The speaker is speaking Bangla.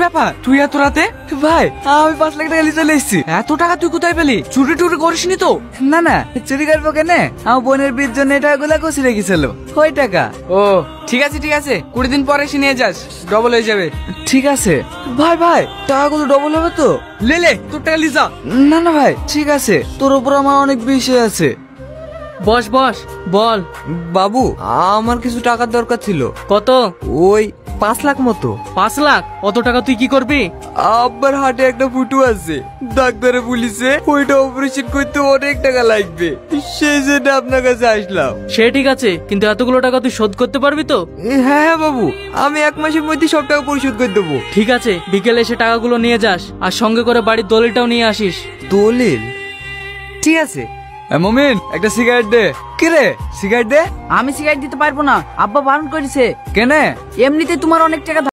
ব্যাপার তুই এত রাতে? ভাই আমি 5 লাখ টাকা নিয়ে চলে এসেছি। এত টাকা তুই কোথায় পেলি? চুরি টুরি করিসনি তো? না না, চুরি করবো কেন? আমার বোনের বিয়ের জন্য এই টাকাগুলো কষে রেখেছিল, ওই টাকা। ও ঠিক আছে 20 দিন পরে এসে নিয়ে যাস, ডবল হয়ে যাবে। ঠিক আছে ভাই। ভাই টাকাগুলো ডবল হবে তো? লে তোর টাকা লিজা। না না ভাই ঠিক আছে, তোর উপর আমার অনেক বিষয় আছে। বস বল। বাবু আমার কিছু টাকার দরকার ছিল। কত? ওই 5 লাখ মতো। 5 লাখ? অত টাকা তুই কি করবি? আব্বার হাটে একটা ফুটু আছে, ডাক্তারে বলিছে ওইটা অপারেশন করতে অনেক টাকা লাগবে, সেই জন্য আপনার কাছে আসলাম। সে ঠিক আছে, কিন্তু এতগুলো টাকা তুই শোধ করতে পারবি তো? হ্যাঁ বাবু, আমি 1 মাসের মধ্যে সব টাকা পরিশোধ করে দেবো। ঠিক আছে, বিকেলে এসে টাকাগুলো নিয়ে যাস, আর সঙ্গে করে বাড়ির দলিলটাও নিয়ে আসিস। দলিল? ঠিক আছে। মমিন একটা সিগারেট দে। কি রে সিগারেট দে? আমি সিগারেট দিতে পারবো না, আব্বা বারণ করেছে। কেনে? এমনিতে তোমার অনেক টাকা